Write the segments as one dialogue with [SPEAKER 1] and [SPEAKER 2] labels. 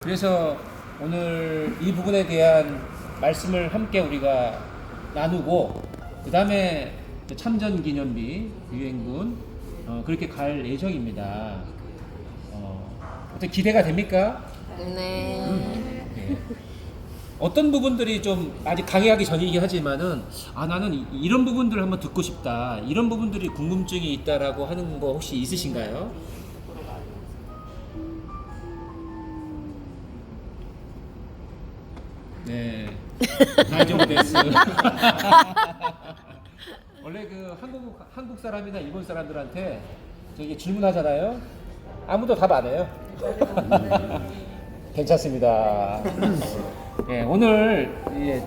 [SPEAKER 1] 그래서 오늘 이 부분에 대한 말씀을 함께 우리가 나누고 그 다음에 참전기념비 유엔군 그렇게 갈 예정입니다. 어떤 기대가 됩니까?
[SPEAKER 2] 네.
[SPEAKER 1] 네. 어떤 부분들이 좀 아직 강의하기 전이긴 하지만은 나는 이런 부분들을 한번 듣고 싶다, 이런 부분들이 궁금증이 있다라고 하는 거 혹시 있으신가요? 네, 다이정데스. 원래 그 한국 사람이나 일본 사람들한테 저기 질문하잖아요. 아무도 답 안 해요. 괜찮습니다. 네, 오늘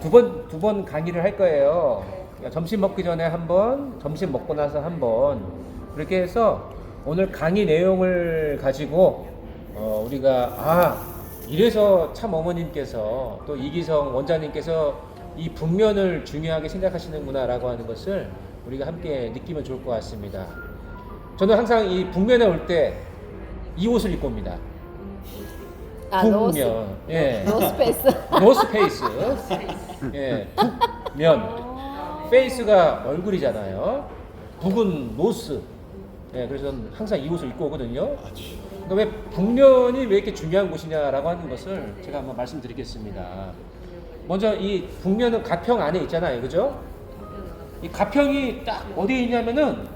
[SPEAKER 1] 두 번 강의를 할 거예요. 점심 먹기 전에 한 번, 점심 먹고 나서 한 번. 그렇게 해서 오늘 강의 내용을 가지고 우리가 이래서 참 어머님께서 또 이기성 원장님께서 이 북면을 중요하게 생각하시는구나라고 하는 것을 우리가 함께 느끼면 좋을 것 같습니다. 저는 항상 이 북면에 올 때 이 옷을 입고 옵니다. 북면, 예,
[SPEAKER 2] 노스페이스.
[SPEAKER 1] 노스페이스, 예, 북면, 페이스가 얼굴이잖아요. 북은 노스, 예, 그래서 저는 항상 이 옷을 입고 오거든요. 그러니까 왜 북면이 왜 이렇게 중요한 곳이냐라고 하는 것을 제가 한번 말씀드리겠습니다. 먼저 이 북면은 가평 안에 있잖아요, 그죠? 이 가평이 딱 어디에 있냐면은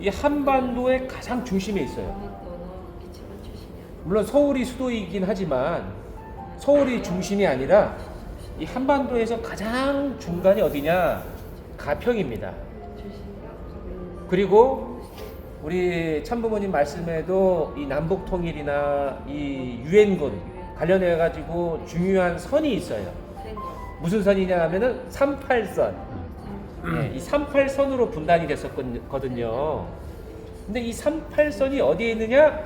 [SPEAKER 1] 이 한반도의 가장 중심에 있어요. 물론 서울이 수도이긴 하지만 서울이 중심이 아니라 이 한반도에서 가장 중간이 어디냐? 가평입니다. 그리고 우리 참부모님 말씀에도 이 남북통일이나 이 유엔군 관련해 가지고 중요한 선이 있어요. 무슨 선이냐 하면은 38선. 네, 이 38선으로 분단이 됐었거든요. 근데 이 38선이 어디에 있느냐?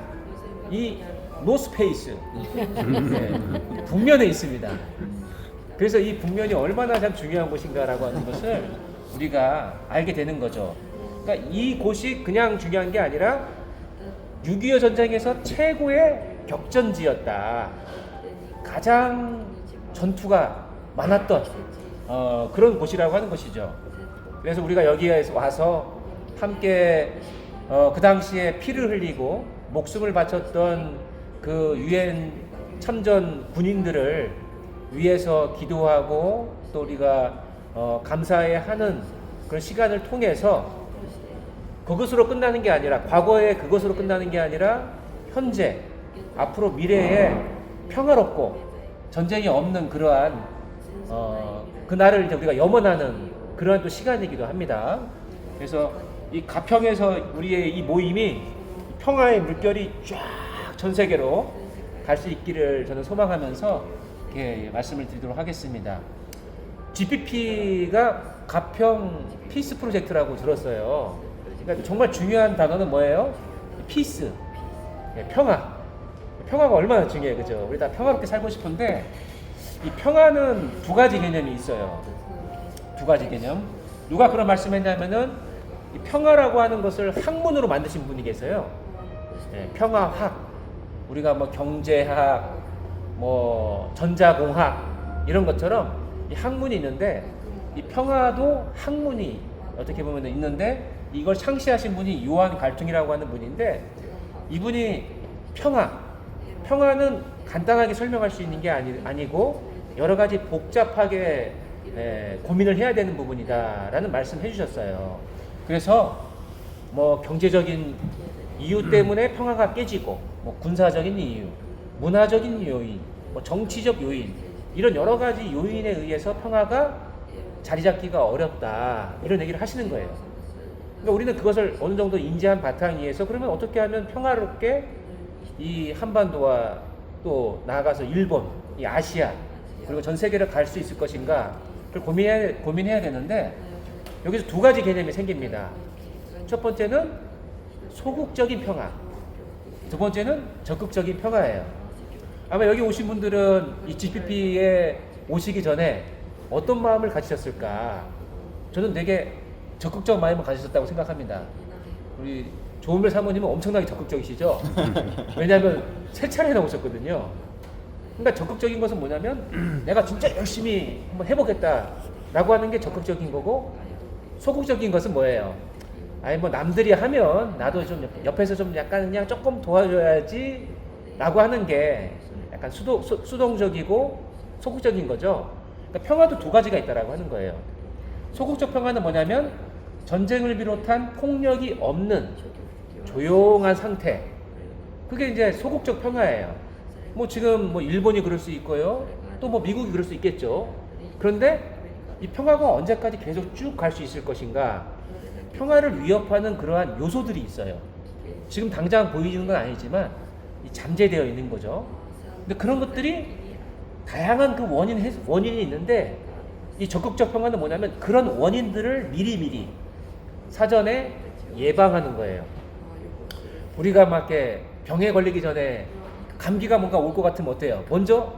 [SPEAKER 1] 이 노스페이스, 네, 북면에 있습니다. 그래서 이 북면이 얼마나 참 중요한 곳인가라고 하는 것을 우리가 알게 되는 거죠. 그러니까 이 곳이 그냥 중요한 게 아니라 6.25 전쟁에서 최고의 격전지였다. 가장 전투가 많았던 그런 곳이라고 하는 것이죠. 그래서 우리가 여기에 와서 함께 그 당시에 피를 흘리고 목숨을 바쳤던 그 유엔 참전 군인들을 위해서 기도하고 또 우리가 감사해 하는 그런 시간을 통해서 그것으로 끝나는 게 아니라 과거에 그것으로 끝나는 게 아니라 현재 앞으로 미래에 평화롭고 전쟁이 없는 그러한 그날을 이제 우리가 염원하는 그러한 또 시간이기도 합니다. 그래서 이 가평에서 우리의 이 모임이 평화의 물결이 쫙 전 세계로 갈 수 있기를 저는 소망하면서 이렇게 말씀을 드리도록 하겠습니다. GPP가 가평 피스 프로젝트라고 들었어요. 그러니까 정말 중요한 단어는 뭐예요? 피스, 평화. 평화가 얼마나 중요해요, 그죠? 우리 다 평화롭게 살고 싶은데 이 평화는 두 가지 개념이 있어요. 두 가지 개념. 누가 그런 말씀했냐면은 이 평화라고 하는 것을 학문으로 만드신 분이 계세요. 평화학. 우리가 뭐 경제학, 뭐 전자공학 이런 것처럼 이 학문이 있는데 이 평화도 학문이 어떻게 보면 있는데 이걸 창시하신 분이 요한 갈퉁이라고 하는 분인데 이분이 평화는 간단하게 설명할 수 있는 게 아니고 여러 가지 복잡하게 고민을 해야 되는 부분이다라는 말씀을 해주셨어요. 그래서 뭐 경제적인 이유 때문에 평화가 깨지고 뭐 군사적인 이유, 문화적인 요인, 뭐 정치적 요인 이런 여러 가지 요인에 의해서 평화가 자리 잡기가 어렵다 이런 얘기를 하시는 거예요. 그러니까 우리는 그것을 어느 정도 인지한 바탕위에서 그러면 어떻게 하면 평화롭게 이 한반도와 또 나아가서 일본, 이 아시아 그리고 전 세계를 갈 수 있을 것인가 그걸 고민해야 되는데 여기서 두 가지 개념이 생깁니다. 첫 번째는 소극적인 평화, 두 번째는 적극적인 평화예요. 아마 여기 오신 분들은 이 GPP에 오시기 전에 어떤 마음을 가지셨을까? 저는 되게 적극적 마음을 가지셨다고 생각합니다. 우리 조은별 사모님은 엄청나게 적극적이시죠? 왜냐하면 세 차례나 오셨거든요. 그러니까 적극적인 것은 뭐냐면 내가 진짜 열심히 한번 해보겠다라고 하는 게 적극적인 거고, 소극적인 것은 뭐예요? 아니 뭐 남들이 하면 나도 좀 옆에서 좀 약간 그냥 조금 도와줘야지 라고 하는 게 약간 수동적이고 소극적인 거죠. 그러니까 평화도 두 가지가 있다라고 하는 거예요. 소극적 평화는 뭐냐면 전쟁을 비롯한 폭력이 없는 조용한 상태, 그게 이제 소극적 평화예요. 뭐 지금 뭐 일본이 그럴 수 있고요, 또 뭐 미국이 그럴 수 있겠죠. 그런데 이 평화가 언제까지 계속 쭉 갈 수 있을 것인가? 평화를 위협하는 그러한 요소들이 있어요. 지금 당장 보이는 건 아니지만 잠재되어 있는 거죠. 근데 그런 것들이 다양한 그 원인이 있는데, 이 적극적 평화는 뭐냐면 그런 원인들을 미리미리 사전에 예방하는 거예요. 우리가 막 이렇게 병에 걸리기 전에 감기가 뭔가 올 것 같으면 어때요? 먼저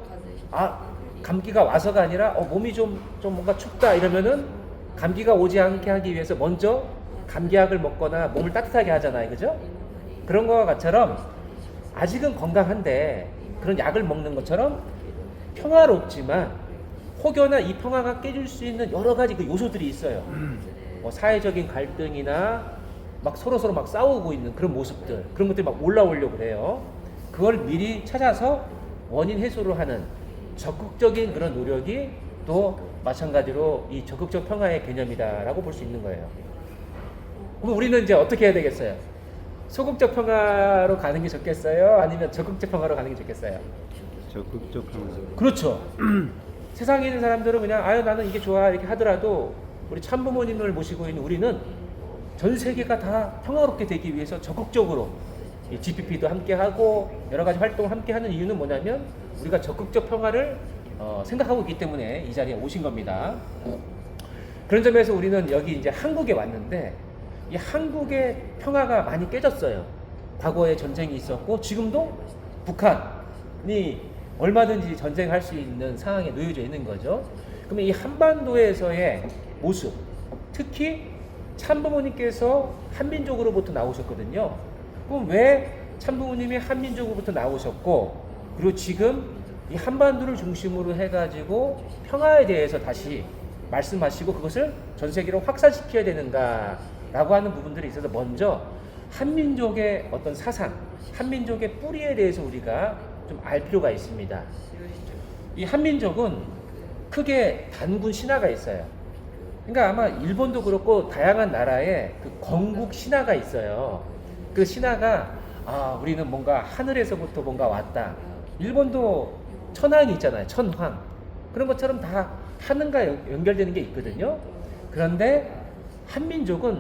[SPEAKER 1] 감기가 와서가 아니라 몸이 좀 뭔가 춥다 이러면은 감기가 오지 않게 하기 위해서 먼저 감기약을 먹거나 몸을 따뜻하게 하잖아요. 그죠? 그런 거와 같처럼 아직은 건강한데 그런 약을 먹는 것처럼 평화롭지만 혹여나 이 평화가 깨질 수 있는 여러 가지 그 요소들이 있어요. 뭐 사회적인 갈등이나 막 서로 막 싸우고 있는 그런 모습들, 그런 것들이 막 올라오려고 그래요. 그걸 미리 찾아서 원인 해소를 하는 적극적인 그런 노력이 또 마찬가지로 이 적극적 평화의 개념이다라고 볼 수 있는 거예요. 그럼 우리는 이제 어떻게 해야 되겠어요? 소극적 평화로 가는 게 좋겠어요? 아니면 적극적 평화로 가는 게 좋겠어요?
[SPEAKER 2] 적극적 평화.
[SPEAKER 1] 그렇죠. 세상에 있는 사람들은 그냥 나는 이게 좋아 이렇게 하더라도, 우리 참부모님을 모시고 있는 우리는 전 세계가 다 평화롭게 되기 위해서 적극적으로 이 GPP도 함께 하고 여러 가지 활동을 함께 하는 이유는 뭐냐면 우리가 적극적 평화를 생각하고 있기 때문에 이 자리에 오신 겁니다. 그런 점에서 우리는 여기 이제 한국에 왔는데, 이 한국의 평화가 많이 깨졌어요. 과거에 전쟁이 있었고 지금도 북한이 얼마든지 전쟁할 수 있는 상황에 놓여져 있는 거죠. 그러면 이 한반도에서의 모습, 특히 참부모님께서 한민족으로부터 나오셨거든요. 그럼 왜 참부모님이 한민족으로부터 나오셨고, 그리고 지금 이 한반도를 중심으로 해가지고 평화에 대해서 다시 말씀하시고 그것을 전 세계로 확산시켜야 되는가라고 하는 부분들이 있어서, 먼저 한민족의 어떤 사상, 한민족의 뿌리에 대해서 우리가 좀 알 필요가 있습니다. 이 한민족은 크게 단군 신화가 있어요. 그러니까 아마 일본도 그렇고 다양한 나라에 그 건국 신화가 있어요. 그 신화가 우리는 뭔가 하늘에서부터 뭔가 왔다. 일본도 천황이 있잖아요. 천황. 그런 것처럼 다 하늘과 연결되는 게 있거든요. 그런데 한민족은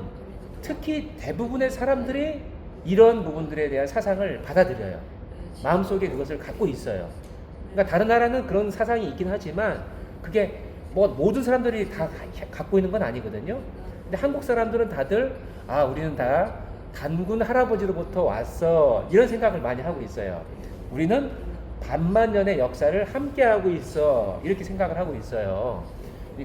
[SPEAKER 1] 특히 대부분의 사람들이 이런 부분들에 대한 사상을 받아들여요. 마음속에 그것을 갖고 있어요. 그러니까 다른 나라는 그런 사상이 있긴 하지만 그게 뭐 모든 사람들이 다 갖고 있는 건 아니거든요. 근데 한국 사람들은 다들 우리는 다 단군 할아버지로부터 왔어, 이런 생각을 많이 하고 있어요. 우리는 반만년의 역사를 함께 하고 있어, 이렇게 생각을 하고 있어요.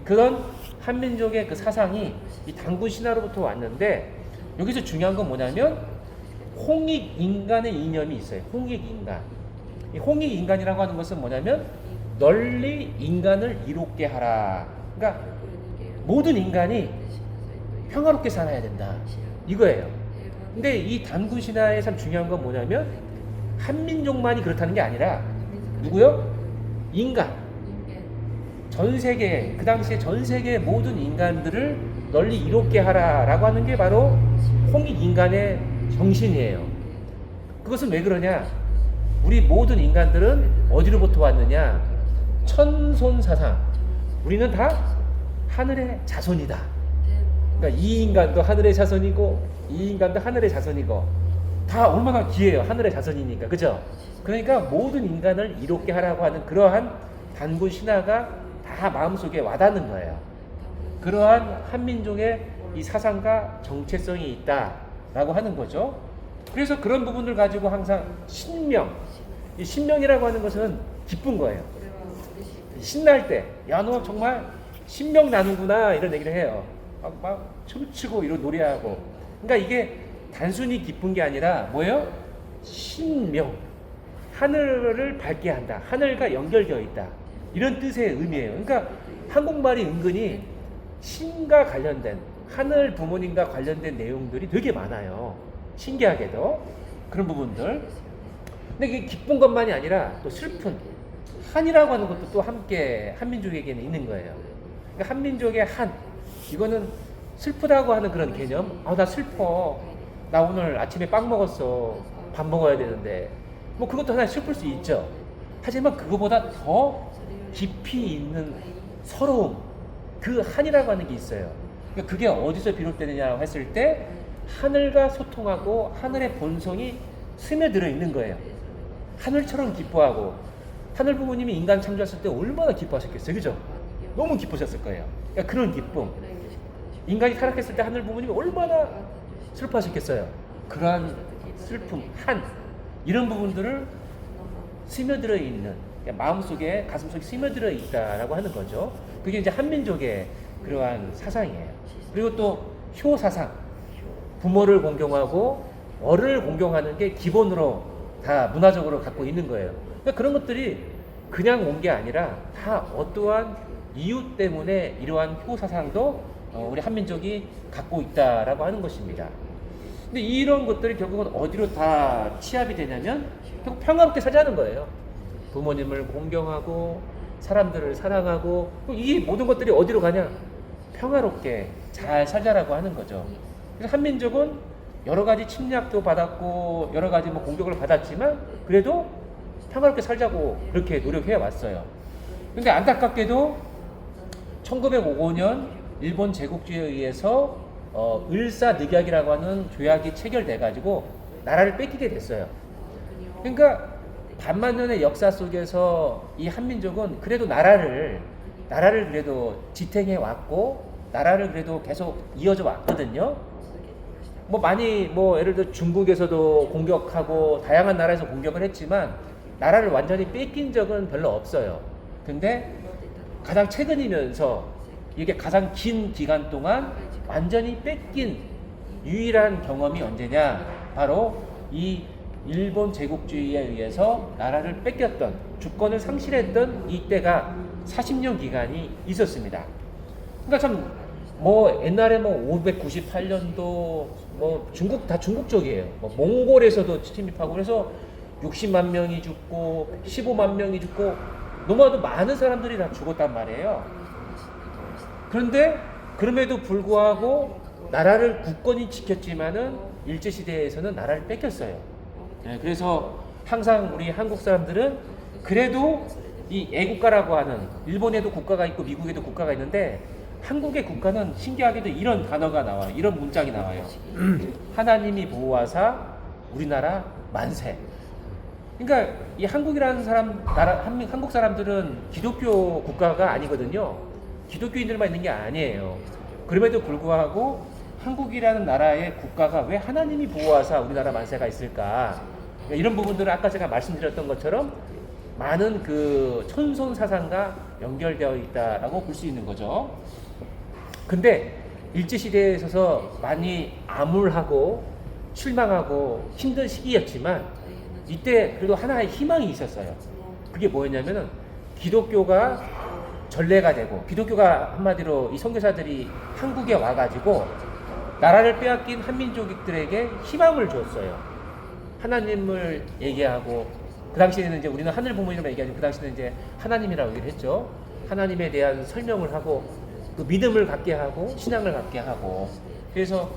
[SPEAKER 1] 그런 한민족의 그 사상이 이 단군 신화로부터 왔는데, 여기서 중요한 건 뭐냐면 홍익인간의 이념이 있어요. 홍익인간. 이 홍익인간이라고 하는 것은 뭐냐면 널리 인간을 이롭게 하라. 그러니까 모든 인간이 평화롭게 살아야 된다, 이거예요. 근데 이 단군 신화의 참 중요한 건 뭐냐면 한민족만이 그렇다는 게 아니라 누구요? 인간. 전 세계, 그 당시에 전 세계의 모든 인간들을 널리 이롭게 하라라고 하는 게 바로 홍익인간의 정신이에요. 그것은 왜 그러냐? 우리 모든 인간들은 어디로부터 왔느냐? 천손사상. 우리는 다 하늘의 자손이다. 그러니까 이 인간도 하늘의 자손이고 이 인간도 하늘의 자손이고, 다 얼마나 귀해요. 하늘의 자손이니까. 그죠? 그러니까 모든 인간을 이롭게 하라고 하는 그러한 단군 신화가 다 마음속에 와닿는 거예요. 그러한 한민족의 이 사상과 정체성이 있다라고 하는 거죠. 그래서 그런 부분을 가지고 항상 신명, 이 신명이라고 하는 것은 기쁜 거예요. 신날 때, 야, 너 정말 신명 나는구나, 이런 얘기를 해요. 막 춤추고 이런 노래하고. 그러니까 이게 단순히 기쁜 게 아니라 뭐예요? 신명, 하늘을 밝게 한다. 하늘과 연결되어 있다. 이런 뜻의 의미예요. 그러니까 한국말이 은근히 신과 관련된, 하늘 부모님과 관련된 내용들이 되게 많아요. 신기하게도 그런 부분들. 근데 이게 기쁜 것만이 아니라 또 슬픈, 한이라고 하는 것도 또 함께 한민족에게는 있는 거예요. 그러니까 한민족의 한, 이거는 슬프다고 하는 그런 개념. 나 슬퍼. 나 오늘 아침에 빵 먹었어. 밥 먹어야 되는데. 뭐 그것도 하나 슬플 수 있죠. 하지만 그거보다 더 깊이 있는 서러움, 그 한이라고 하는 게 있어요. 그러니까 그게 어디서 비롯되느냐 했을 때 하늘과 소통하고 하늘의 본성이 스며들어 있는 거예요. 하늘처럼 기뻐하고, 하늘 부모님이 인간 창조했을 때 얼마나 기뻐하셨겠어요, 그죠? 너무 기쁘셨을 거예요. 그러니까 그런 기쁨, 인간이 타락했을 때 하늘 부모님이 얼마나 슬퍼하셨겠어요. 그러한 슬픔, 한, 이런 부분들을 스며들어 있는, 그러니까 마음속에, 가슴속에 스며들어 있다라고 하는 거죠. 그게 이제 한민족의 그러한 사상이에요. 그리고 또 효사상, 부모를 공경하고 어른을 공경하는 게 기본으로 다 문화적으로 갖고 있는 거예요. 그러니까 그런 것들이 그냥 온 게 아니라 다 어떠한 이유 때문에 이러한 효사상도 우리 한민족이 갖고 있다라고 하는 것입니다. 근데 이런 것들이 결국은 어디로 다 취합이 되냐면 결국 평화롭게 살자는 거예요. 부모님을 공경하고 사람들을 사랑하고, 이 모든 것들이 어디로 가냐? 평화롭게 잘 살자라고 하는 거죠. 그래서 한민족은 여러 가지 침략도 받았고 여러 가지 뭐 공격을 받았지만 그래도 평화롭게 살자고 그렇게 노력해 왔어요. 근데 안타깝게도 1905년 일본 제국주의에 의해서 을사늑약이라고 하는 조약이 체결돼 가지고 나라를 뺏기게 됐어요. 그러니까 반만년의 역사 속에서 이 한민족은 그래도 나라를 그래도 지탱해 왔고 나라를 그래도 계속 이어져 왔거든요. 뭐 많이 뭐 예를 들어 중국에서도 공격하고 다양한 나라에서 공격을 했지만 나라를 완전히 뺏긴 적은 별로 없어요. 근데 가장 최근이면서 이게 가장 긴 기간 동안 완전히 뺏긴 유일한 경험이 언제냐? 바로 이 일본 제국주의에 의해서 나라를 뺏겼던, 주권을 상실했던 이때가 40년 기간이 있었습니다. 그러니까 참 뭐 옛날에 뭐 598년도 뭐 중국 다 중국 쪽이에요. 뭐 몽골에서도 침입하고 그래서 60만 명이 죽고 15만 명이 죽고 너무나도 많은 사람들이 다 죽었단 말이에요. 그런데 그럼에도 불구하고 나라를 굳건히 지켰지만은 일제시대에서는 나라를 뺏겼어요. 네, 그래서 항상 우리 한국 사람들은 그래도 이 애국가라고 하는, 일본에도 국가가 있고 미국에도 국가가 있는데 한국의 국가는 신기하게도 이런 단어가 나와요. 이런 문장이 나와요. 하나님이 보호하사 우리나라 만세. 그러니까 이 한국이라는 한국 사람들은 기독교 국가가 아니거든요. 기독교인들만 있는 게 아니에요. 그럼에도 불구하고 한국이라는 나라의 국가가 왜 하나님이 보호하사 우리나라 만세가 있을까? 이런 부분들은 아까 제가 말씀드렸던 것처럼 많은 그 천손 사상과 연결되어 있다라고 볼 수 있는 거죠. 근데 일제시대에 있어서 많이 암울하고 실망하고 힘든 시기였지만 이때 그래도 하나의 희망이 있었어요. 그게 뭐였냐면은 기독교가 전례가 되고, 기독교가 한마디로 이 선교사들이 한국에 와가지고 나라를 빼앗긴 한민족들에게 희망을 줬어요. 하나님을 얘기하고, 그 당시에는 이제 우리는 하늘 부모님을 얘기하지만 그 당시에는 이제 하나님이라고 얘기를 했죠. 하나님에 대한 설명을 하고 그 믿음을 갖게 하고 신앙을 갖게 하고, 그래서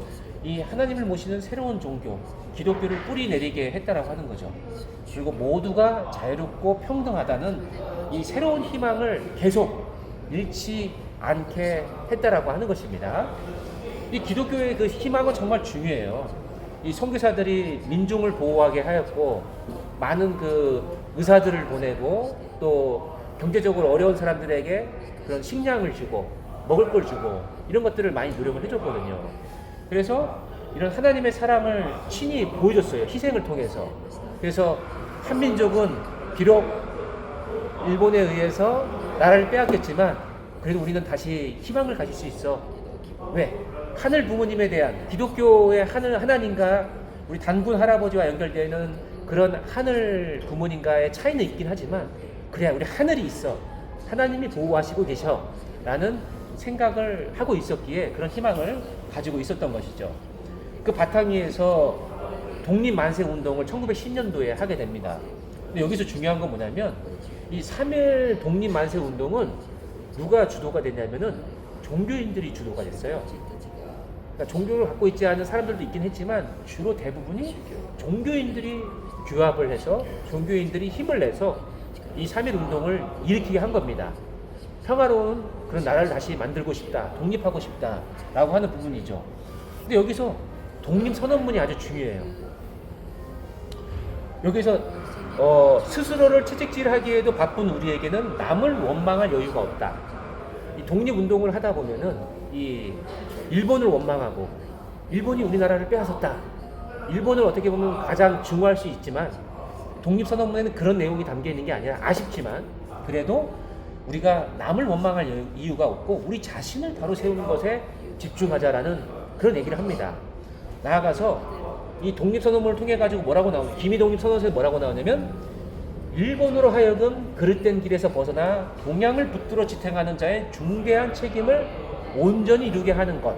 [SPEAKER 1] 이 하나님을 모시는 새로운 종교 기독교를 뿌리 내리게 했다라고 하는 거죠. 그리고 모두가 자유롭고 평등하다는 이 새로운 희망을 계속 잃지 않게 했다라고 하는 것입니다. 이 기독교의 그 희망은 정말 중요해요. 이 선교사들이 민중을 보호하게 하였고 많은 그 의사들을 보내고 또 경제적으로 어려운 사람들에게 그런 식량을 주고 먹을 걸 주고 이런 것들을 많이 노력을 해줬거든요. 그래서 이런 하나님의 사랑을 친히 보여줬어요. 희생을 통해서. 그래서 한민족은 비록 일본에 의해서 나라를 빼앗겼지만 그래도 우리는 다시 희망을 가질 수 있어. 왜? 하늘 부모님에 대한 기독교의 하나님과 우리 단군 할아버지와 연결되는 그런 하늘 부모님과의 차이는 있긴 하지만 그래야 우리 하늘이 있어. 하나님이 보호하시고 계셔. 라는 생각을 하고 있었기에 그런 희망을 가지고 있었던 것이죠. 그 바탕위에서 독립만세운동을 1910년도에 하게 됩니다. 근데 여기서 중요한 건 뭐냐면 이 3.1 독립만세운동은 누가 주도가 됐냐면은 종교인들이 주도가 됐어요. 그러니까 종교를 갖고 있지 않은 사람들도 있긴 했지만 주로 대부분이 종교인들이 규합을 해서 종교인들이 힘을 내서 이 3.1 운동을 일으키게 한 겁니다. 평화로운 그런 나라를 다시 만들고 싶다, 독립하고 싶다라고 하는 부분이죠. 근데 여기서 독립선언문이 아주 중요해요. 여기서 스스로를 채찍질하기에도 바쁜 우리에게는 남을 원망할 여유가 없다. 이 독립운동을 하다 보면은 이 일본을 원망하고 일본이 우리나라를 빼앗았다. 일본을 어떻게 보면 가장 증오할 수 있지만 독립선언문에는 그런 내용이 담겨 있는 게 아니라 아쉽지만 그래도 우리가 남을 원망할 이유가 없고 우리 자신을 바로 세우는 것에 집중하자라는 그런 얘기를 합니다. 나아가서 이 독립선언문을 통해 가지고 뭐라고 나오냐? 기미 독립선언서에 뭐라고 나오냐면 일본으로 하여금 그릇된 길에서 벗어나 동양을 붙들어 지탱하는 자의 중대한 책임을 온전히 이루게 하는 것.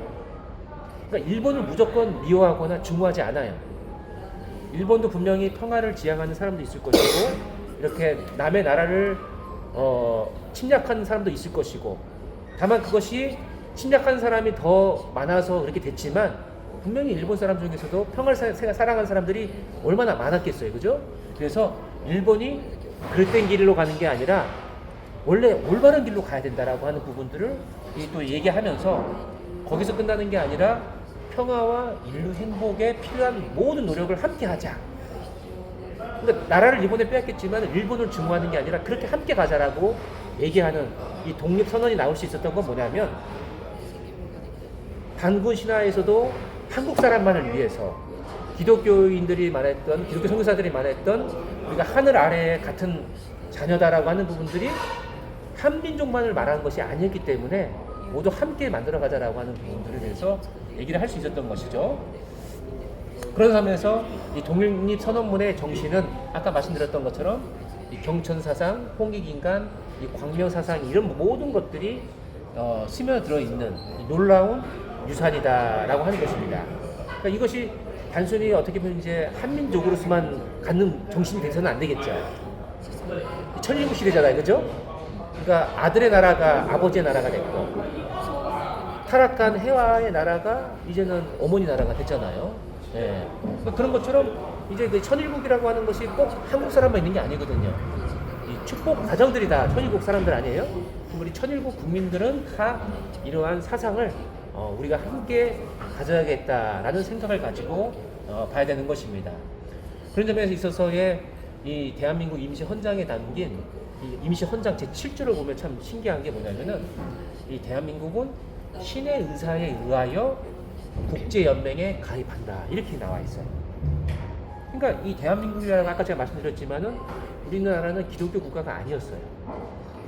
[SPEAKER 1] 그러니까 일본을 무조건 미워하거나 증오하지 않아요. 일본도 분명히 평화를 지향하는 사람도 있을 것이고 이렇게 남의 나라를 침략하는 사람도 있을 것이고 다만 그것이 침략하는 사람이 더 많아서 그렇게 됐지만 분명히 일본 사람 중에서도 평화를 사랑하는 사람들이 얼마나 많았겠어요. 그죠? 그래서 일본이 그릇된 길로 가는 게 아니라 원래 올바른 길로 가야 된다라고 하는 부분들을 또 얘기하면서 거기서 끝나는 게 아니라 평화와 인류 행복에 필요한 모든 노력을 함께 하자. 그러니까 나라를 일본에 빼앗겼지만 일본을 증오하는 게 아니라 그렇게 함께 가자라고 얘기하는 이 독립선언이 나올 수 있었던 건 뭐냐면 단군 신화에서도 한국 사람만을 위해서 기독교인들이 말했던 기독교 선교사들이 말했던 우리가 하늘 아래에 같은 자녀다라고 하는 부분들이 한민족만을 말하는 것이 아니었기 때문에 모두 함께 만들어가자라고 하는 부분들에 대해서 얘기를 할 수 있었던 것이죠. 그런 점에서 이 독립선언문의 정신은 아까 말씀드렸던 것처럼 이 경천사상, 홍익인간, 이 광명사상 이런 모든 것들이 스며들어 있는 놀라운 유산이다라고 하는 것입니다. 그러니까 이것이 단순히 어떻게 보면 이제 한민족으로서만 갖는 정신이 돼서는 안 되겠죠. 천일국 시대잖아요, 그죠? 그러니까 아들의 나라가 아버지의 나라가 됐고 타락한 해와의 나라가 이제는 어머니 나라가 됐잖아요. 예. 그러니까 그런 것처럼 이제 그 천일국이라고 하는 것이 꼭 한국 사람만 있는 게 아니거든요. 이 축복 가정들이 다 천일국 사람들 아니에요? 우리 천일국 국민들은 다 이러한 사상을 우리가 함께 가져야겠다라는 생각을 가지고 봐야 되는 것입니다. 그런 점에서 있어서의 이 대한민국 임시헌장에 담긴 이 임시헌장 제7조를 보면 참 신기한 게 뭐냐면은 이 대한민국은 신의 의사에 의하여 국제연맹에 가입한다 이렇게 나와 있어요. 그러니까 이 대한민국이라는 아까 제가 말씀드렸지만은 우리나라는 기독교 국가가 아니었어요.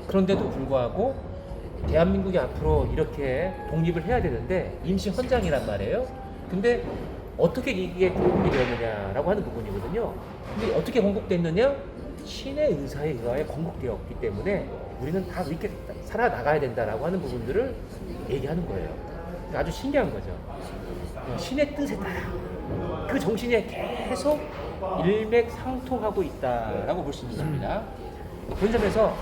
[SPEAKER 1] 그런데도 불구하고 대한민국이 앞으로 이렇게 독립을 해야 되는데 임시헌장이란 말이에요. 근데 어떻게 이게 건국이 되었느냐라고 하는 부분이거든요. 근데 어떻게 건국됐느냐? 신의 의사에 의하여 건국되었기 때문에 우리는 다 이렇게 살아나가야 된다라고 하는 부분들을 얘기하는 거예요. 아주 신기한 거죠. 신의 뜻에 따라 그 정신이 계속 일맥상통하고 있다라고 볼 수 있는 겁니다. 그런 점에서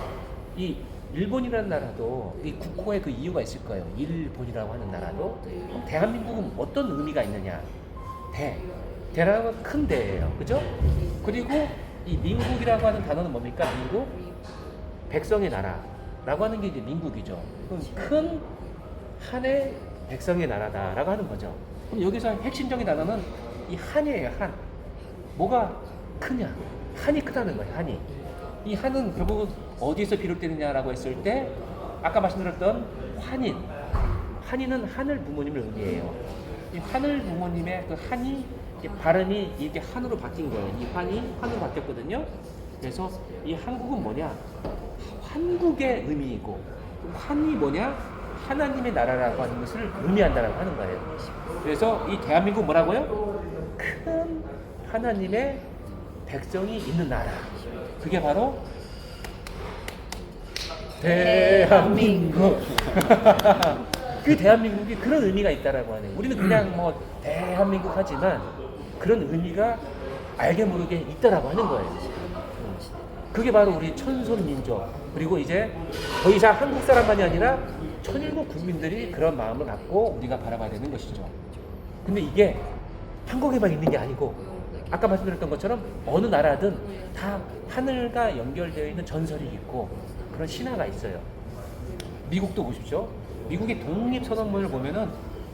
[SPEAKER 1] 이 일본이라는 나라도 이 국호에 그 이유가 있을 거예요. 일본이라고 하는 나라도 대한민국은 어떤 의미가 있느냐? 대라는 건 큰 대예요, 그죠? 그리고 이 민국이라고 하는 단어는 뭡니까? 민국, 백성의 나라라고 하는 게 이제 민국이죠. 그럼 큰 한의 백성의 나라다라고 하는 거죠. 그럼 여기서 핵심적인 단어는 이 한이에요, 한. 뭐가 크냐? 한이 크다는 거예요, 한이. 이 한은 결국 어디에서 비롯되느냐라고 했을 때 아까 말씀드렸던 환인. 환인은 하늘 부모님을 의미해요. 이 하늘 부모님의 그 한이 발음이 이렇게 한으로 바뀐 거예요. 이 환이 한으로 바뀌었거든요. 그래서 이 한국은 뭐냐? 한국의 의미이고 환이 뭐냐? 하나님의 나라라고 하는 것을 의미한다라고 하는 거예요. 그래서 이 대한민국 뭐라고요? 큰 하나님의 백성이 있는 나라. 그게 바로 대한민국. 그 대한민국이 그런 의미가 있다라고 하네요. 우리는 그냥 뭐 대한민국 하지만 그런 의미가 알게 모르게 있다라고 하는 거예요. 그게 바로 우리 천손민족. 그리고 이제 더 이상 한국 사람만이 아니라 천일국 국민들이 그런 마음을 갖고 우리가 바라봐야 되는 것이죠. 근데 이게 한국에만 있는 게 아니고 아까 말씀드렸던 것처럼 어느 나라든 다 하늘과 연결되어 있는 전설이 있고 그런 신화가 있어요. 미국도 보십시오. 미국의 독립선언문을 보면은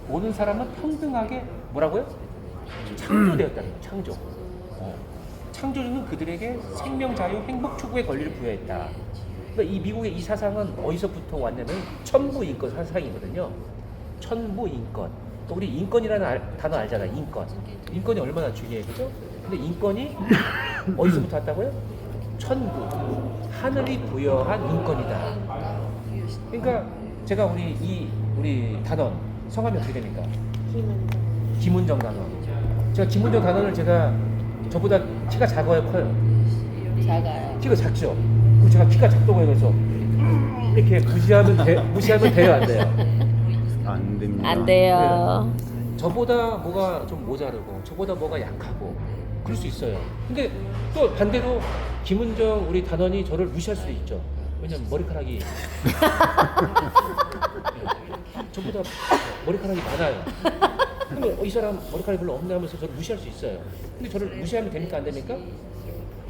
[SPEAKER 1] 모든 사람은 평등하게 뭐라고요? 창조되었다는 거예요. 창조. 창조주는 그들에게 생명, 자유, 행복 추구의 권리를 부여했다. 그러니까 이 미국의 이 사상은 어디서부터 왔냐면 천부인권 사상이거든요. 천부인권. 우리 인권이라는 단어 알잖아요. 인권. 인권이 얼마나 중요해요, 그죠? 근데 인권이 어디서부터 왔다고요? 천부. 하늘이 부여한 인권이다. 그러니까 제가 우리 단원 성함이 어떻게 됩니까? 김은정 단원. 제가 김은정 단원을 제가 저보다 키가 작아요, 커요?
[SPEAKER 3] 작아요.
[SPEAKER 1] 키가 작죠. 그리고 제가 키가 작다고 해서 이렇게 무시하면 돼요, 안 돼요?
[SPEAKER 2] 안 됩니다.
[SPEAKER 3] 안 돼요.
[SPEAKER 1] 저보다 뭐가 좀 모자르고 저보다 뭐가 약하고 그럴 수 있어요. 근데 또 반대로 김은정 우리 단원이 저를 무시할 수도 있죠. 왜냐면 머리카락이 저보다 머리카락이 많아요. 그러면 이 사람 머리카락이 별로 없네 하면서 저를 무시할 수 있어요. 근데 저를 무시하면 됩니까? 안 됩니까?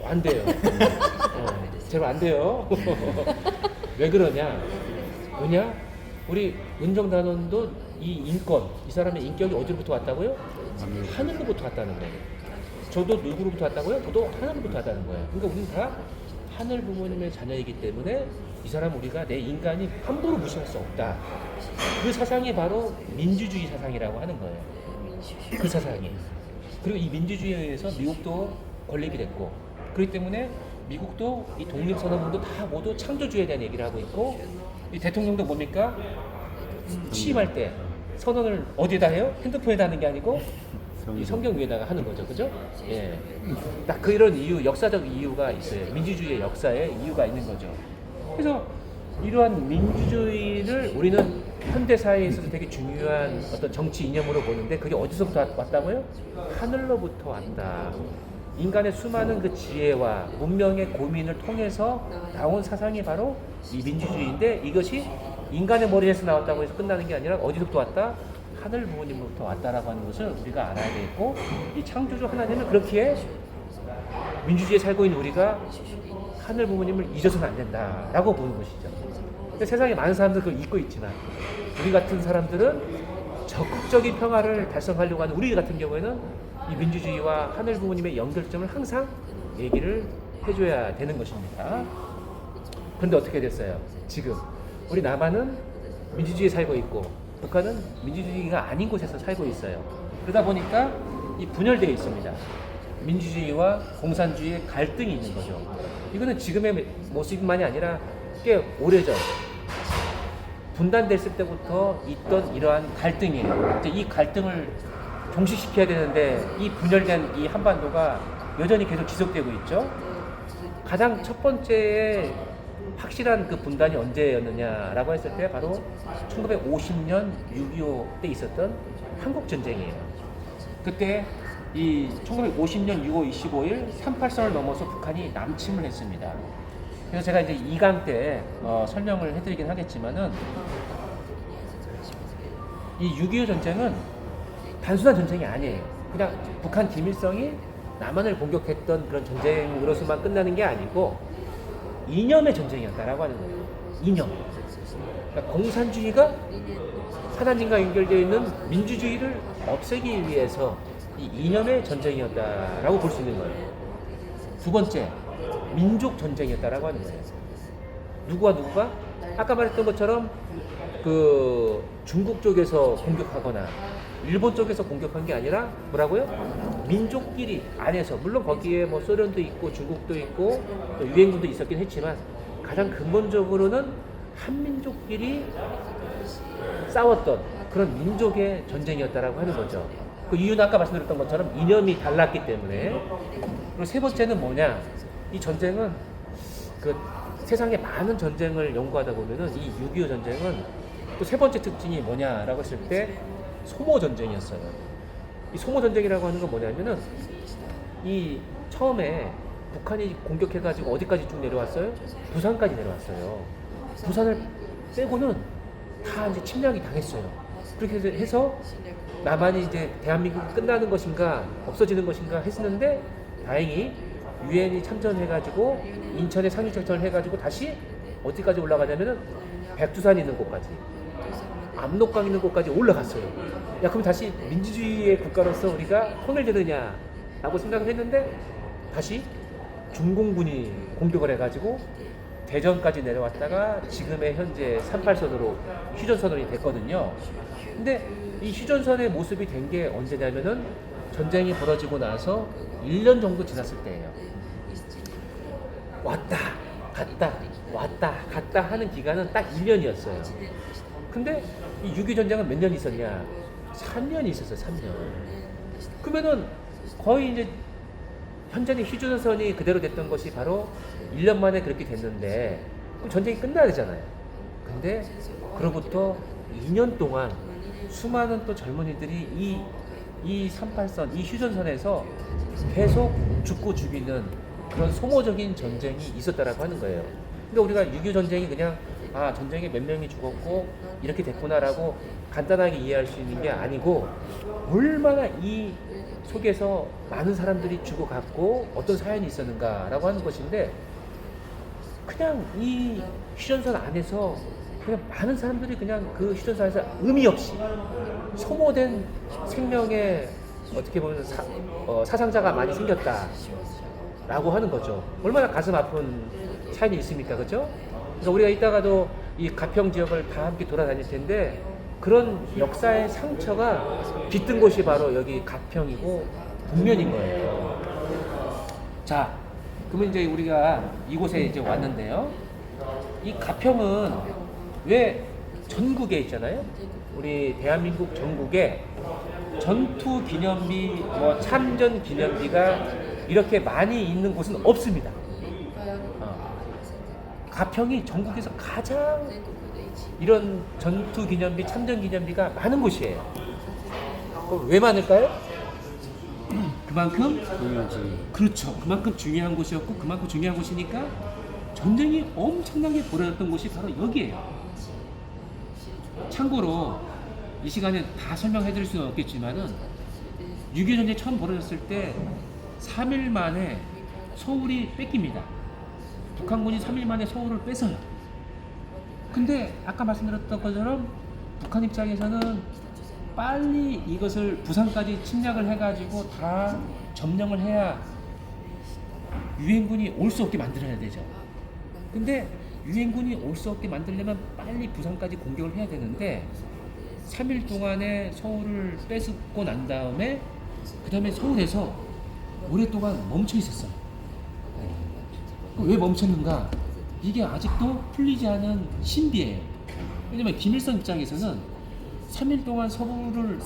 [SPEAKER 1] 안 돼요. 제발 안 돼요. 왜 그러냐? 뭐냐? 우리 은정단원도 이 인권, 이 사람의 인격이 어디로부터 왔다고요? 하늘로부터 왔다는 거예요. 저도 누구로부터 왔다고요? 저도 하늘로부터 왔다는 거예요. 그러니까 우리는 다 하늘 부모님의 자녀이기 때문에 이 사람 우리가 내 인간이 함부로 무시할 수 없다. 그 사상이 바로 민주주의 사상이라고 하는 거예요. 그 사상이. 그리고 이 민주주의에 의해서 미국도 건립이 됐고 그렇기 때문에 미국도 이 독립선언문도 다 모두 창조주의에 대한 얘기를 하고 있고 이 대통령도 뭡니까? 취임할 때 선언을 어디에다 해요? 핸드폰에다 하는 게 아니고 이 성경 위에다가 하는 거죠, 그죠? 예, 딱 그런 이유, 역사적 이유가 있어요. 민주주의의 역사에 이유가 있는 거죠. 그래서 이러한 민주주의를 우리는 현대 사회에 있어서 되게 중요한 어떤 정치 이념으로 보는데 그게 어디서부터 왔다고요? 하늘로부터 왔다. 인간의 수많은 그 지혜와 문명의 고민을 통해서 나온 사상이 바로 이 민주주의인데 이것이 인간의 머리에서 나왔다고 해서 끝나는 게 아니라 어디서부터 왔다? 하늘 부모님으로부터 왔다라고 하는 것을 우리가 알아야 되겠고 이 창조주 하나님은 그렇기에 민주주의에 살고 있는 우리가 하늘 부모님을 잊어서는 안 된다라고 보는 것이죠. 근데 세상에 많은 사람들 그걸 잊고 있지만 우리 같은 사람들은 적극적인 평화를 달성하려고 하는 우리 같은 경우에는 이 민주주의와 하늘 부모님의 연결점을 항상 얘기를 해줘야 되는 것입니다. 그런데 어떻게 됐어요? 지금 우리 남한은 민주주의에 살고 있고 북한은 민주주의가 아닌 곳에서 살고 있어요. 그러다 보니까 이 분열되어 있습니다. 민주주의와 공산주의의 갈등이 있는 거죠. 이거는 지금의 모습만이 아니라 꽤 오래전 분단됐을 때부터 있던 이러한 갈등이에요. 이제 이 갈등을 종식시켜야 되는데 이 분열된 이 한반도가 여전히 계속 지속되고 있죠. 가장 첫 번째의 확실한 그 분단이 언제였느냐라고 했을 때 바로 1950년 6.25 때 있었던 한국전쟁이에요. 그때 이 1950년 6월 25일 38선을 넘어서 북한이 남침을 했습니다. 그래서 제가 이제 2강 때 설명을 해드리긴 하겠지만은 이 6.25 전쟁은 단순한 전쟁이 아니에요. 그냥 북한 김일성이 남한을 공격했던 그런 전쟁으로서만 끝나는 게 아니고 이념의 전쟁이었다라고 하는 거예요. 이념. 그러니까 공산주의가 하나님과 연결되어 있는 민주주의를 없애기 위해서 이 이념의 전쟁이었다라고 볼 수 있는 거예요. 두 번째, 민족 전쟁이었다라고 하는 거예요. 누구가 아까 말했던 것처럼 그 중국 쪽에서 공격하거나 일본 쪽에서 공격한 게 아니라 뭐라고요? 민족끼리 안에서 물론 거기에 뭐 소련도 있고 중국도 있고 또 유엔군도 있었긴 했지만 가장 근본적으로는 한민족끼리 싸웠던 그런 민족의 전쟁이었다라고 하는 거죠. 그 이유는 아까 말씀드렸던 것처럼 이념이 달랐기 때문에. 그리고 세 번째는 뭐냐? 이 전쟁은 그 세상에 많은 전쟁을 연구하다 보면은 이 6.25 전쟁은 또 세 번째 특징이 뭐냐라고 했을 때 소모 전쟁이었어요. 이 소모 전쟁이라고 하는 건 뭐냐면은 이 처음에 북한이 공격해가지고 어디까지 쭉 내려왔어요? 부산까지 내려왔어요. 부산을 빼고는 다 이제 침략이 당했어요. 그렇게 해서 남한이 이제 대한민국이 끝나는 것인가 없어지는 것인가 했었는데 다행히 유엔이 참전해가지고 인천에 상륙작전을 해가지고 다시 어디까지 올라가냐면은 백두산 있는 곳까지 압록강 있는 곳까지 올라갔어요. 야 그럼 다시 민주주의의 국가로서 우리가 통일되느냐라고 생각을 했는데 다시 중공군이 공격을 해가지고 대전까지 내려왔다가 지금의 현재 38선으로 휴전선언이 됐거든요. 근데 이 휴전선의 모습이 된 게 언제냐면은 전쟁이 벌어지고 나서 1년 정도 지났을 때예요. 왔다 갔다 왔다 갔다 하는 기간은 딱 1년이었어요. 근데 이 6.25 전쟁은 몇 년 있었냐? 3년이 있었어요. 3년. 그러면은 거의 이제 현재는 휴전선이 그대로 됐던 것이 바로 1년 만에 그렇게 됐는데 그럼 전쟁이 끝나야 되잖아요. 근데 그로부터 2년 동안 수많은 또 젊은이들이 이 38선, 이 휴전선에서 계속 죽고 죽이는 그런 소모적인 전쟁이 있었다라고 하는 거예요. 그러니까 우리가 6.25 전쟁이 그냥 전쟁에 몇 명이 죽었고 이렇게 됐구나라고 간단하게 이해할 수 있는 게 아니고 얼마나 이 속에서 많은 사람들이 죽어갔고 어떤 사연이 있었는가라고 하는 것인데 그냥 이 휴전선 안에서 그냥 많은 사람들이 그냥 그 휴전선에서 의미 없이 소모된 생명의 어떻게 보면 사상자가 많이 생겼다라고 하는 거죠. 얼마나 가슴 아픈 사연이 있습니까, 그렇죠? 그래서 우리가 이따가도 이 가평 지역을 다 함께 돌아다닐 텐데 그런 역사의 상처가 깃든 곳이 바로 여기 가평이고 북면인 거예요. 자, 그러면 이제 우리가 이곳에 이제 왔는데요. 이 가평은 왜 전국에 있잖아요. 우리 대한민국 전국에 전투 기념비, 참전 기념비가 이렇게 많이 있는 곳은 없습니다. 가평이 전국에서 가장 이런 전투 기념비, 참전 기념비가 많은 곳이에요. 그럼 왜 많을까요? 그만큼
[SPEAKER 2] 중요하지.
[SPEAKER 1] 그렇죠. 그만큼 중요한 곳이었고 그만큼 중요한 곳이니까 전쟁이 엄청나게 벌어졌던 곳이 바로 여기예요. 참고로 이 시간에 다 설명해 드릴 수는 없겠지만은 6.25 전쟁이 처음 벌어졌을 때 3일 만에 서울이 뺏깁니다. 북한군이 3일 만에 서울을 뺏어요. 근데 아까 말씀드렸던 것처럼 북한 입장에서는 빨리 이것을 부산까지 침략을 해가지고 다 점령을 해야 유엔군이 올 수 없게 만들어야 되죠. 근데 유엔군이 올 수 없게 만들려면 빨리 부산까지 공격을 해야 되는데 3일 동안에 서울을 뺏고 난 다음에 그 다음에 서울에서 오랫동안 멈춰 있었어요. 왜 멈췄는가? 이게 아직도 풀리지 않은 신비예요. 왜냐면 김일성 입장에서는 3일 동안 서울을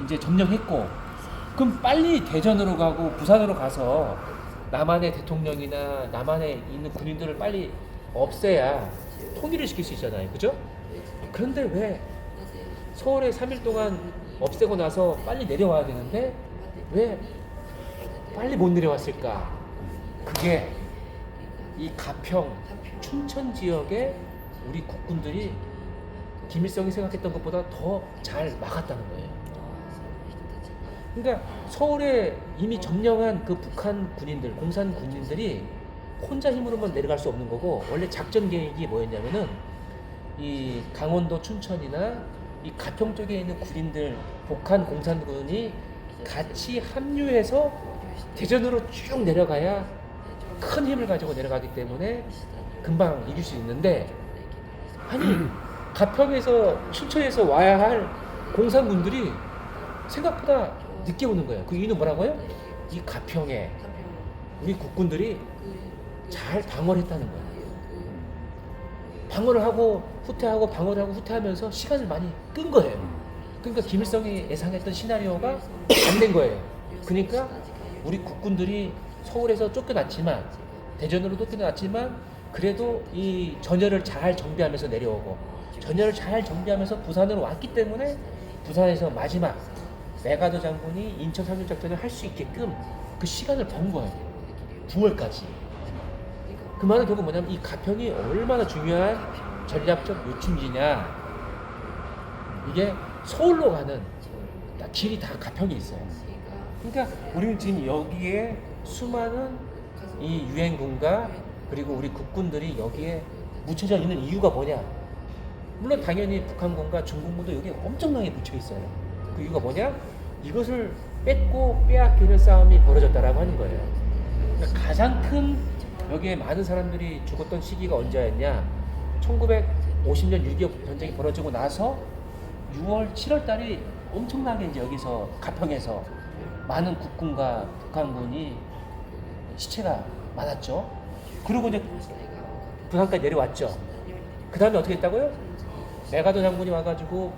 [SPEAKER 1] 이제 점령했고 그럼 빨리 대전으로 가고 부산으로 가서 남한의 대통령이나 남한에 있는 군인들을 빨리 없애야 통일을 시킬 수 있잖아요. 그죠? 그런데 왜 서울에 3일 동안 없애고 나서 빨리 내려와야 되는데 왜 빨리 못 내려왔을까? 그게 이 가평, 춘천 지역에 우리 국군들이 김일성이 생각했던 것보다 더 잘 막았다는 거예요. 그러니까 서울에 이미 점령한 그 북한 군인들, 공산 군인들이 혼자 힘으로만 내려갈 수 없는 거고 원래 작전 계획이 뭐였냐면은 이 강원도 춘천이나 이 가평 쪽에 있는 군인들, 북한 공산군이 같이 합류해서 대전으로 쭉 내려가야 큰 힘을 가지고 내려가기 때문에 금방 이길 수 있는데 아니 가평에서 춘천에서 와야 할 공산군들이 생각보다 늦게 오는 거예요. 그 이유는 뭐라고요? 이 가평에 우리 국군들이 잘 방어를 했다는 거예요. 방어를 하고 후퇴하고 방어를 하고 후퇴하면서 시간을 많이 끈 거예요. 그러니까 김일성이 예상했던 시나리오가 안 된 거예요. 그러니까 우리 국군들이 서울에서 쫓겨났지만 대전으로 쫓겨났지만 그래도 이 전열을 잘 정비하면서 내려오고 전열을 잘 정비하면서 부산으로 왔기 때문에 부산에서 마지막 메가더 장군이 인천 상륙작전을 할 수 있게끔 그 시간을 번 거예요. 9월까지. 그 말은 결국 뭐냐면 이 가평이 얼마나 중요한 전략적 요충지냐. 이게 서울로 가는 길이 다 가평에 있어요. 그러니까 우리는 지금 여기에 수많은 이 유엔군과 그리고 우리 국군들이 여기에 묻혀져 있는 이유가 뭐냐? 물론 당연히 북한군과 중국군도 여기에 엄청나게 묻혀 있어요. 그 이유가 뭐냐? 이것을 뺏고 빼앗기는 싸움이 벌어졌다라고 하는 거예요. 그러니까 가장 큰 여기에 많은 사람들이 죽었던 시기가 언제였냐? 1950년 6.25 전쟁이 벌어지고 나서 6월, 7월 달이 엄청나게 이제 여기서 가평에서 많은 국군과 북한군이 시체가 많았죠. 그리고 이제 부산까지 내려왔죠. 그 다음에 어떻게 했다고요? 메가더 장군이 와가지고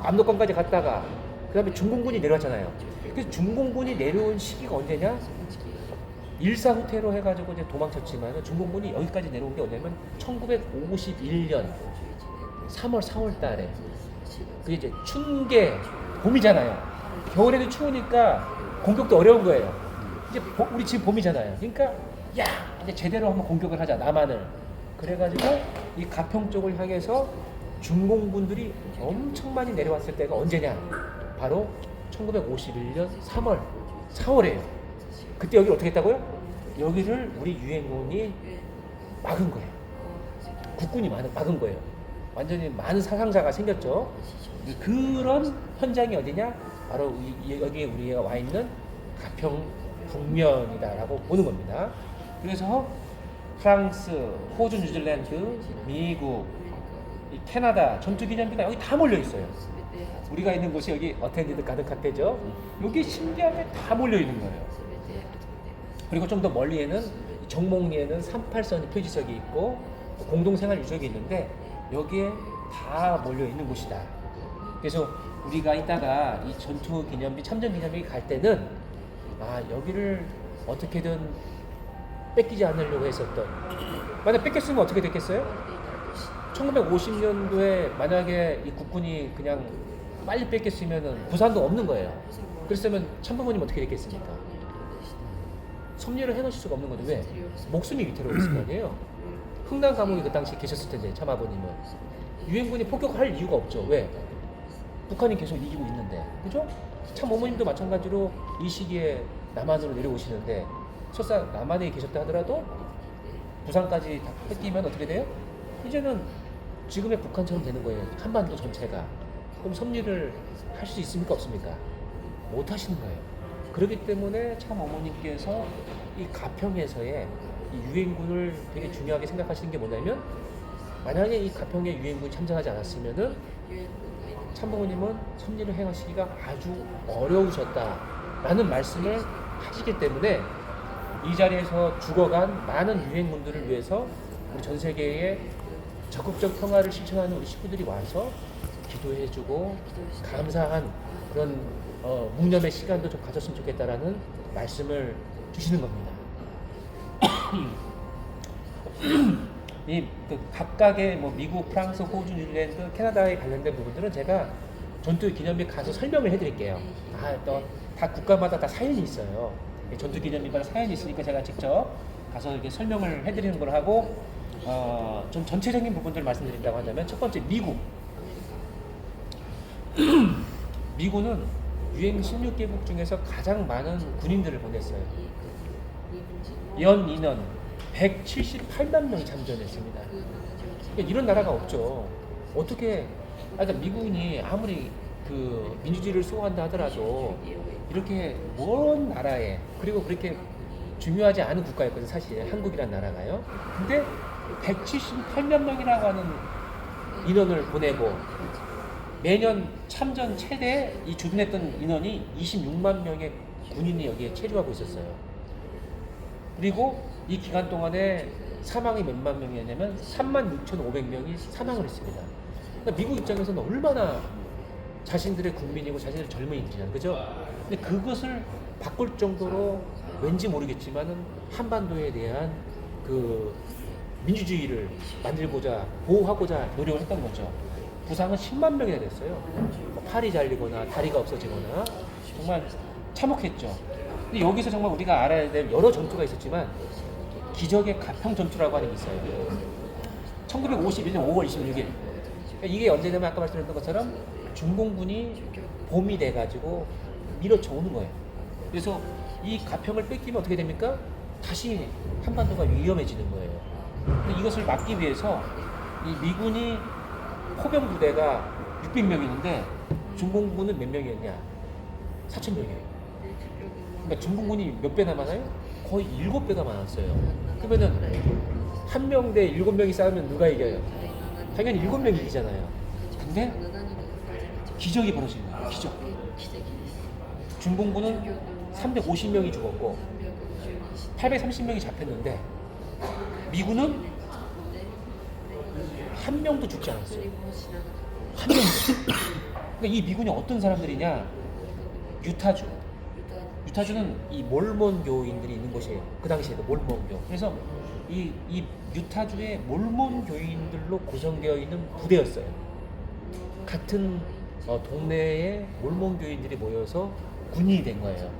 [SPEAKER 1] 압록강까지 갔다가 그 다음에 중공군이 내려왔잖아요. 그래서 중공군이 내려온 시기가 언제냐? 일사후퇴로 해가지고 이제 도망쳤지만 중공군이 여기까지 내려온 게 언제냐면 1951년 3월, 4월 달에 그게 이제 춘계 봄이잖아요. 겨울에도 추우니까 공격도 어려운 거예요. 이제 우리 지금 봄이잖아요. 그러니까 야 이제 제대로 한번 공격을 하자 남한을. 그래가지고 이 가평 쪽을 향해서 중공군들이 엄청 많이 내려왔을 때가 언제냐? 바로 1951년 3월, 4월이에요. 그때 여기를 어떻게 했다고요? 여기를 우리 유엔군이 막은 거예요. 국군이 막은 거예요. 완전히 많은 사상자가 생겼죠. 그런 현장이 어디냐? 바로 여기에 우리가 와 있는 가평 북면이다라고 보는 겁니다. 그래서 프랑스, 호주, 뉴질랜드, 미국, 이 캐나다 전투기념비가 여기 다 몰려 있어요. 우리가 있는 곳이 여기 어텐디드 가든카페죠. 여기 신기하게 다 몰려 있는 거예요. 그리고 좀 더 멀리에는 정몽리에는 38선 표지석이 있고 공동생활 유적이 있는데 여기에 다 몰려 있는 곳이다. 그래서 우리가 이따가 이 전투기념비, 참전기념비 갈 때는 여기를 어떻게든 뺏기지 않으려고 했었던, 만약 뺏겼으면 어떻게 됐겠어요? 1950년도에 만약에 이 국군이 그냥 빨리 뺏겼으면 부산도 없는 거예요. 그랬으면 참부모님 어떻게 됐겠습니까? 섭리를 해놓으실 수가 없는 건데 왜? 목숨이 위태로워 있을 거 아니에요? 흥남 감옥에 그 당시 계셨을 텐데 참아버님은 유엔군이 폭격할 이유가 없죠. 왜? 북한이 계속 이기고 있는데, 그죠? 참 어머님도 마찬가지로 이 시기에 남한으로 내려오시는데 설사 남한에 계셨다 하더라도 부산까지 다 뺏기면 어떻게 돼요? 이제는 지금의 북한처럼 되는 거예요. 한반도 전체가. 그럼 섭리를 할 수 있습니까? 없습니까? 못 하시는 거예요. 그렇기 때문에 참 어머님께서 이 가평에서의 이 유엔군을 되게 중요하게 생각하시는 게 뭐냐면, 만약에 이 가평에 유엔군이 참전하지 않았으면은 참부모님은 섭리를 행하시기가 아주 어려우셨다라는 말씀을 하시기 때문에 이 자리에서 죽어간 많은 유엔군들을 위해서 우리 전 세계에 적극적 평화를 실천하는 우리 식구들이 와서 기도해주고 감사한 그런 묵념의 시간도 좀 가졌으면 좋겠다라는 말씀을 주시는 겁니다. 그 각각의 뭐 미국, 프랑스, 호주, 뉴질랜드, 캐나다에 관련된 부분들은 제가 전투 기념비 가서 설명을 해드릴게요. 또 다 국가마다 다 사연이 있어요. 전투 기념비마다 사연이 있으니까 제가 직접 가서 이렇게 설명을 해드리는 걸 하고, 좀 전체적인 부분들을 말씀드린다고 한다면, 첫 번째 미국. 미군은 유엔 16개국 중에서 가장 많은 군인들을 보냈어요. 연 인원 178만 명이 참전했습니다. 그러니까 이런 나라가 없죠. 어떻게? 그러니까 미군이 아무리 그 민주주의를 수호한다 하더라도 이렇게 먼 나라에, 그리고 그렇게 중요하지 않은 국가였거든요. 사실 한국이란 나라가요. 근데 178만 명이라고 하는 인원을 보내고 매년 참전 최대 이 주둔했던 인원이 26만 명의 군인이 여기에 체류하고 있었어요. 그리고 이 기간 동안에 사망이 몇만 명이었냐면 36,500명이 사망을 했습니다. 그러니까 미국 입장에서는 얼마나 자신들의 국민이고 자신들의 젊은이들이잖아요. 그죠? 근데 그것을 바꿀 정도로 왠지 모르겠지만은 한반도에 대한 그 민주주의를 만들고자 보호하고자 노력을 했던 거죠. 부상은 10만 명이나 됐어요. 뭐 팔이 잘리거나 다리가 없어지거나 정말 참혹했죠. 근데 여기서 정말 우리가 알아야 될 여러 전투가 있었지만 기적의 가평 전투라고 하는 게 있어요. 1951년 5월 26일. 그러니까 이게 언제냐면 아까 말씀드렸던 것처럼 중공군이 봄이 돼가지고 밀어쳐 오는 거예요. 그래서 이 가평을 뺏기면 어떻게 됩니까? 다시 한반도가 위험해지는 거예요. 근데 이것을 막기 위해서 이 미군이 포병 부대가 600명이었는데 중공군은 몇 명이었냐? 4,000명이에요. 그러니까 중공군이 몇 배나 많아요? 거의 7배가 많았어요. 그러면은 한 명 대 7명이 싸우면 누가 이겨요? 당연히 7명이 이기잖아요. 근데 기적이 벌어진 거예요. 기적. 중공군은 350명이 죽었고 830명이 잡혔는데 미군은 한 명도 죽지 않았어요. 한 명도. 그러니까 이 미군이 어떤 사람들이냐? 유타주. 유타주는 이 몰몬교인들이 있는 곳이에요. 그 당시에도 몰몬교. 그래서 이 유타주의 몰몬교인들로 구성되어 있는 부대였어요. 같은 동네에 몰몬교인들이 모여서 군인이 된 거예요.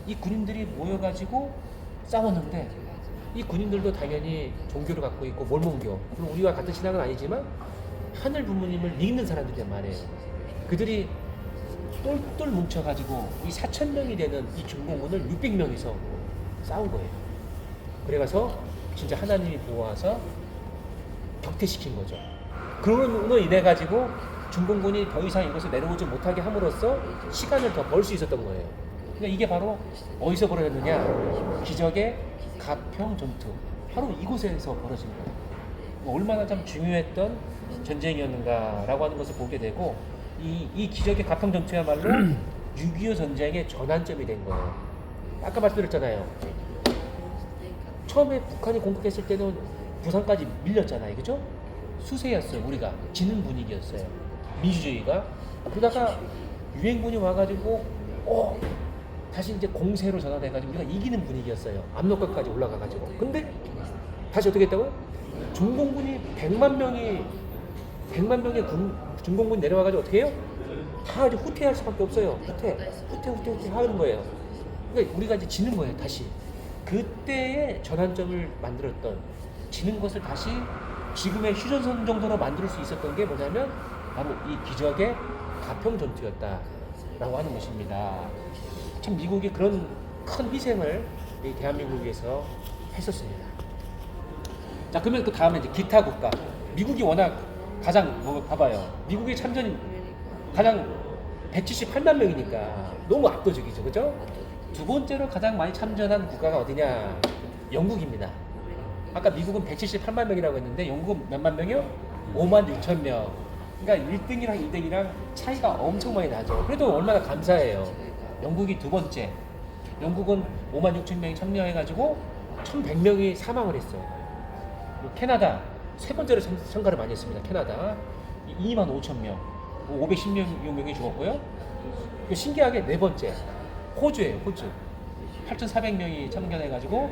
[SPEAKER 1] 이 군인들이 모여가지고 싸웠는데 이 군인들도 당연히 종교를 갖고 있고 몰몬교, 물론 우리와 같은 신앙은 아니지만 하늘 부모님을 믿는 사람들이란 말이에요. 그들이 똘똘 뭉쳐가지고 이 4,000명이 되는 이 중공군을 600명이서 싸운 거예요. 그래가서 진짜 하나님이 보호하서 격퇴시킨 거죠. 그걸로 인해 가지고 중공군이 더 이상 이것을 내려오지 못하게 함으로써 시간을 더 벌 수 있었던 거예요. 그러니까 이게 바로 어디서 벌어졌느냐? 기적의 가평 전투. 바로 이곳에서 벌어진 거예요. 얼마나 참 중요했던 전쟁이었는가라고 하는 것을 보게 되고 이 기적의 가평 전투야말로 6.25 전쟁의 전환점이 된 거예요. 아까 말씀드렸잖아요. 처음에 북한이 공격했을 때는 부산까지 밀렸잖아요. 그죠? 수세였어요. 우리가 지는 분위기였어요. 민주주의가. 그러다가 유엔군이 와가지고 다시 이제 공세로 전환해가지고 우리가 이기는 분위기였어요. 압록강까지 올라가가지고. 근데 다시 어떻게 했다고요? 중공군이 100만 명의 중공군이 내려와가지고 어떻게 해요? 다 이제 후퇴할 수밖에 없어요. 후퇴 하는 거예요. 그러니까 우리가 이제 지는 거예요. 다시. 그때의 전환점을 만들었던, 지는 것을 다시 지금의 휴전선 정도로 만들 수 있었던 게 뭐냐면 바로 이 기적의 가평 전투였다라고 하는 것입니다. 참 미국이 그런 큰 희생을 이 대한민국을 위해서 했었습니다. 자, 그러면 그 다음에 이제 기타 국가. 미국이 워낙 가장 봐봐요. 미국의 참전이 가장 178만 명이니까 너무 압도적이죠, 그죠? 두 번째로 가장 많이 참전한 국가가 어디냐? 영국입니다. 아까 미국은 178만 명이라고 했는데 영국은 몇만 명이요? 5만 6천 명. 그러니까 1등이랑 2등이랑 차이가 엄청 많이 나죠. 그래도 얼마나 감사해요. 영국이 두 번째. 영국은 5만 6천 명이 참여해가지고 1,100명이 사망을 했어요. 캐나다 세 번째로 참가를 많이 했습니다. 캐나다 2만 5천 명, 516명이 죽었고요. 신기하게 네 번째 호주예요. 호주 8,400명이 참견해가지고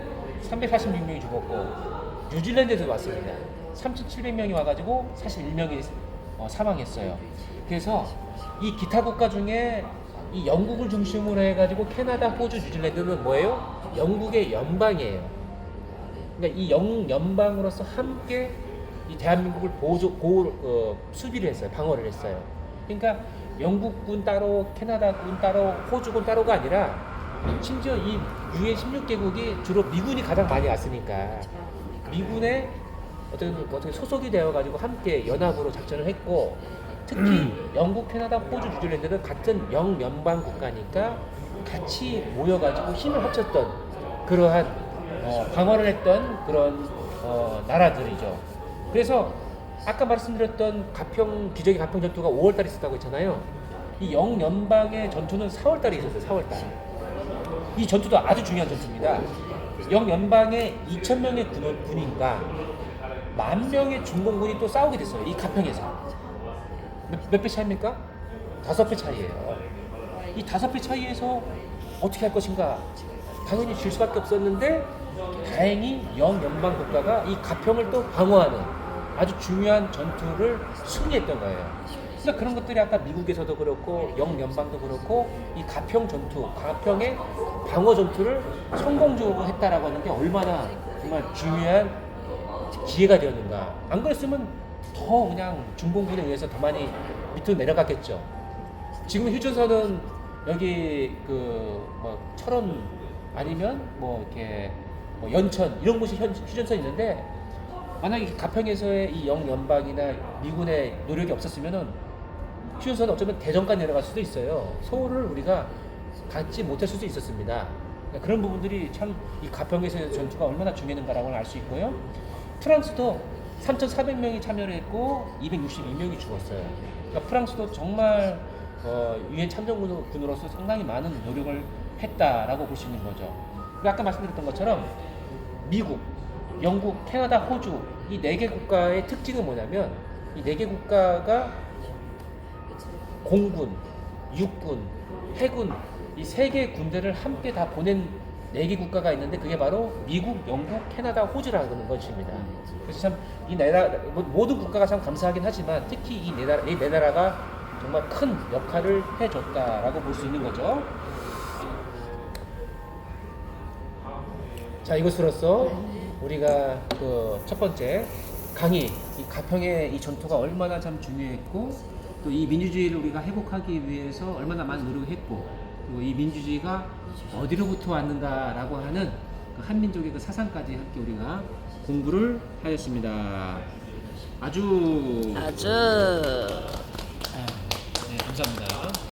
[SPEAKER 1] 346명이 죽었고, 뉴질랜드에도 왔습니다. 3,700명이 와가지고 41명이 사망했어요. 그래서 이 기타 국가 중에 이 영국을 중심으로 해가지고 캐나다, 호주, 뉴질랜드는 뭐예요? 영국의 연방이에요. 그러니까 이 연방으로서 함께 이 대한민국을 수비를 했어요. 방어를 했어요. 그러니까 영국군 따로, 캐나다군 따로, 호주군 따로가 아니라 심지어 이 유엔 16개국이 주로 미군이 가장 많이 왔으니까 미군에 어떻게 소속이 되어가지고 함께 연합으로 작전을 했고, 특히 영국, 캐나다, 호주, 뉴질랜드는 같은 영연방 국가니까 같이 모여가지고 힘을 합쳤던 그러한 방어를 했던 그런 나라들이죠. 그래서 아까 말씀드렸던 기적의 가평 전투가 5월달에 있었다고 했잖아요. 이 영연방의 전투는 4월달에 있었어요. 4월달. 이 전투도 아주 중요한 전투입니다. 영연방의 2,000명의 군인과 10,000명의 중공군이 또 싸우게 됐어요. 이 가평에서. 몇 배 차입니까? 5배 차이예요. 이 5배 차이에서 어떻게 할 것인가? 당연히 질 수밖에 없었는데 다행히 영연방 국가가 이 가평을 또 방어하는 아주 중요한 전투를 승리했던 거예요. 그러니까 그런 것들이 아까 미국에서도 그렇고 영연방도 그렇고 이 가평 전투, 가평의 방어 전투를 성공적으로 했다라고 하는 게 얼마나 정말 중요한 기회가 되었는가. 안 그랬으면 더 그냥 중공군에 의해서 더 많이 밑으로 내려갔겠죠. 지금 휴전선은 여기 그 뭐 철원 아니면 뭐 이렇게 뭐 연천 이런 곳이 휴전선이 있는데 만약에 가평에서의 이 영연방이나 미군의 노력이 없었으면은 휴전선은 어쩌면 대전까지 내려갈 수도 있어요. 서울을 우리가 갖지 못할 수도 있었습니다. 그러니까 그런 부분들이 참 이 가평에서의 전투가 얼마나 중요했는가라고 알 수 있고요. 프랑스도 3,400명이 참여를 했고 262명이 죽었어요. 그러니까 프랑스도 정말 유엔 참전군으로서 상당히 많은 노력을 했다라고 볼 수 있는 거죠. 그리고 아까 말씀드렸던 것처럼 미국, 영국, 캐나다, 호주 이 4개 국가의 특징은 뭐냐면 이 4개 국가가 공군, 육군, 해군 이 3개의 군대를 함께 다 보낸 4개 국가가 있는데 그게 바로 미국, 영국, 캐나다, 호주라는 것입니다. 그래서 참 이 나라 모든 국가가 참 감사하긴 하지만 특히 이 네 나라가 정말 큰 역할을 해줬다라고 볼 수 있는 거죠. 자, 이것으로써 우리가 그 첫 번째 강의, 이 가평의 이 전투가 얼마나 참 중요했고 또 이 민주주의를 우리가 회복하기 위해서 얼마나 많은 노력을 했고 그리고 이 민주주의가 어디로부터 왔는가라고 하는 그 한민족의 그 사상까지 함께 우리가 공부를 하였습니다. 아주
[SPEAKER 3] 아주
[SPEAKER 1] 네, 감사합니다.